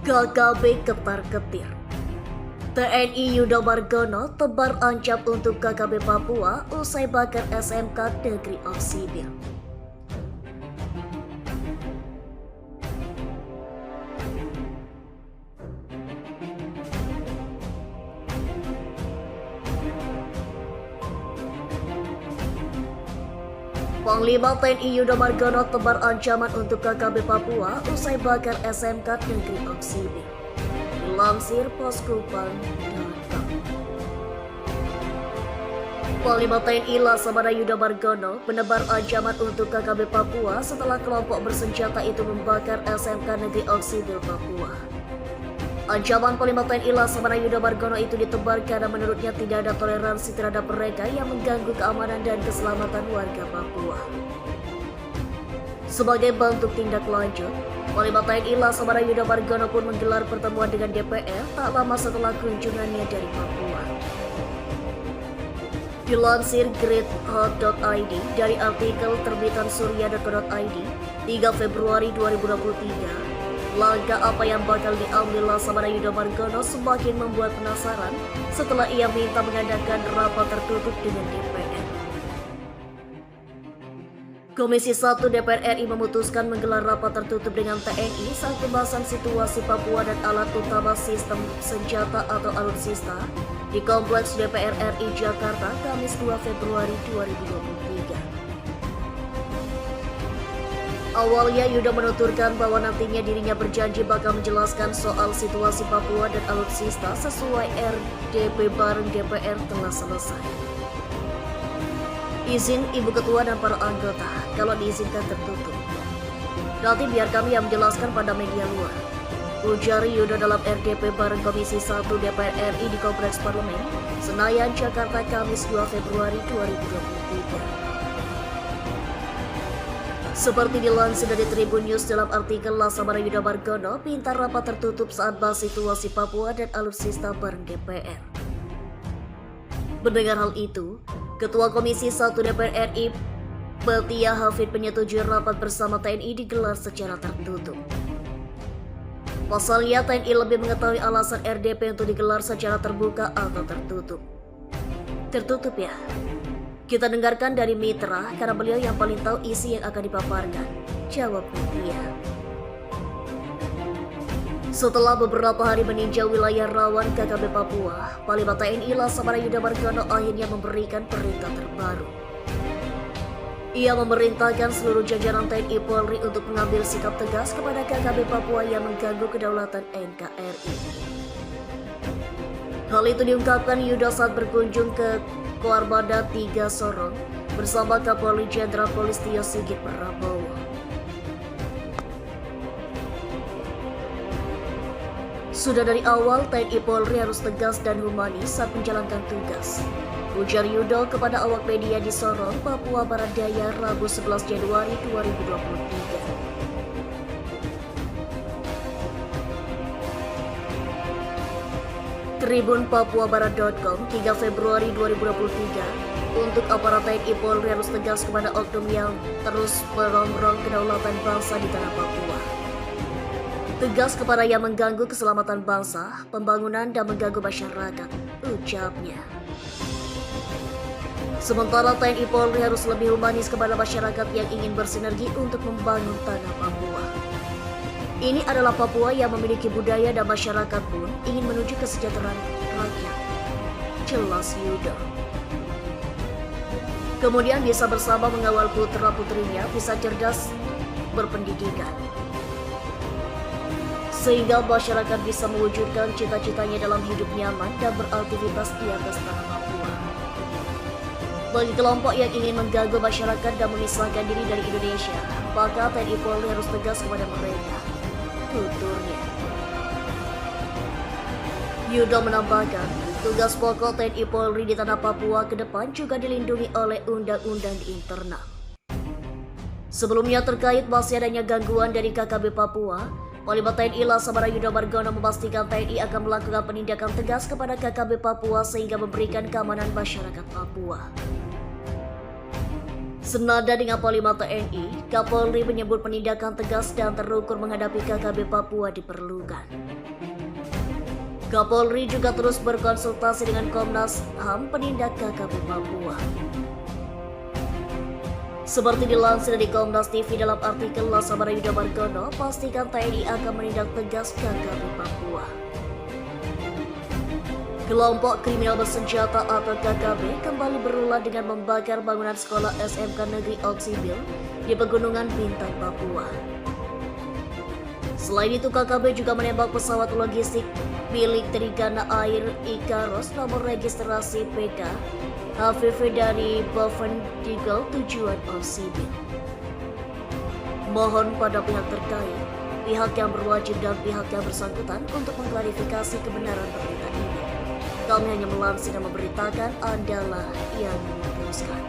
KKB ketar-ketir. TNI Yudo Margono tebar ancam untuk KKB Papua usai bakar SMK Negeri Oksibil. Panglima TNI Yudo Margono tebar ancaman untuk KKB Papua usai bakar SMK Negeri Oksibil. Dilansir Poskupang.com. Panglima TNI Laksamana Yudo Margono menebar ancaman untuk KKB Papua setelah kelompok bersenjata itu membakar SMK Negeri Oksibil Papua. Ancaman Panglima TNI Laksamana Yudo Margono itu ditebar karena menurutnya tidak ada toleransi terhadap mereka yang mengganggu keamanan dan keselamatan warga Papua. Sebagai bentuk tindak lanjut, Panglima TNI Laksamana Yudo Margono pun menggelar pertemuan dengan DPR tak lama setelah kunjungannya dari Papua. Dilansir gridhot.id dari artikel terbitan surya.co.id 3 Februari 2023, langkah apa yang bakal diambil Laksamana Yudo Margono semakin membuat penasaran setelah ia minta mengadakan rapat tertutup dengan DPR. Komisi 1 DPR RI memutuskan menggelar rapat tertutup dengan TNI saat pembahasan situasi Papua dan alat utama sistem senjata atau alutsista di Kompleks DPR RI Jakarta, Kamis 2 Februari 2023. Awalnya Yudo menuturkan bahwa nantinya dirinya berjanji bakal menjelaskan soal situasi Papua dan alutsista sesuai RDP bareng DPR telah selesai. Izin Ibu Ketua dan para anggota, kalau diizinkan tertutup. Nanti biar kami yang menjelaskan pada media luar. Ujar Yudo dalam RDP bareng Komisi 1 DPR RI di Kompleks Parlemen, Senayan, Jakarta, Kamis 2 Februari 2023. Seperti dilansir dari Tribun News dalam artikel Laksamana Yudo Margono pinta rapat tertutup saat bahas situasi Papua dan alutsista bareng DPR. Mendengar hal itu, Ketua Komisi 1 DPR RI Peltia Hafid menyetujui rapat bersama TNI digelar secara tertutup. Pasalnya TNI lebih mengetahui alasan RDP untuk digelar secara terbuka atau tertutup. Tertutup ya? Kita dengarkan dari mitra karena beliau yang paling tahu isi yang akan dipaparkan, jawab media. Setelah beberapa hari meninjau wilayah rawan KKB Papua, Panglima TNI Laksamana Yudo Margono akhirnya memberikan perintah terbaru. Ia memerintahkan seluruh jajaran TNI Polri untuk mengambil sikap tegas kepada KKB Papua yang mengganggu kedaulatan NKRI. Hal itu diungkapkan Yudo saat berkunjung ke Koarmada 3 Sorong bersama Kapolri Jenderal Polisi Tio Sigit Prabowo. Sudah dari awal TNI Polri harus tegas dan humanis saat menjalankan tugas, ujar Yudo kepada awak media di Sorong, Papua Barat Daya, Rabu 11 Januari 2023. Tribun Papuabarat.com 3 Februari 2023, untuk aparat TNI Polri harus tegas kepada oknum yang terus merongrong kedaulatan bangsa di tanah Papua. Tegas kepada yang mengganggu keselamatan bangsa, pembangunan dan mengganggu masyarakat, ucapnya. Sementara TNI Polri harus lebih humanis kepada masyarakat yang ingin bersinergi untuk membangun tanah Papua. Ini adalah Papua yang memiliki budaya dan masyarakat pun ingin menuju kesejahteraan rakyat, jelas Yudo. Kemudian bisa bersama mengawal putra-putrinya bisa cerdas berpendidikan, sehingga masyarakat bisa mewujudkan cita-citanya dalam hidup nyaman dan beraktivitas di atas tanah Papua. Bagi kelompok yang ingin mengganggu masyarakat dan memisahkan diri dari Indonesia, maka TNI Polri harus tegas kepada mereka, tuturnya. Yudo menambahkan, tugas pokok TNI Polri di tanah Papua ke depan juga dilindungi oleh undang-undang di internal. Sebelumnya terkait masih adanya gangguan dari KKB Papua, Panglima TNI Laksamana Yudo Margono memastikan TNI akan melakukan penindakan tegas kepada KKB Papua sehingga memberikan keamanan masyarakat Papua. Senada dengan Panglima TNI, Kapolri menyebut penindakan tegas dan terukur menghadapi KKB Papua diperlukan. Kapolri juga terus berkonsultasi dengan Komnas HAM penindak KKB Papua. Seperti dilansir dari Komnas TV dalam artikel Laksamana Yuda Margono, pastikan TNI akan menindak tegas KKB Papua. Kelompok kriminal bersenjata atau KKB kembali berulah dengan membakar bangunan sekolah SMK Negeri Oksibil di Pegunungan Bintang, Papua. Selain itu, KKB juga menembak pesawat logistik milik Trigana Air Ikaros nomor registrasi PK HVV dari Bovendigel tujuan Oksibil. Mohon pada pihak terkait, pihak yang berwajib dan pihak yang bersangkutan untuk mengklarifikasi kebenaran berita ini. Kami hanya melansir dan memberitakan, Anda lah yang memutuskan.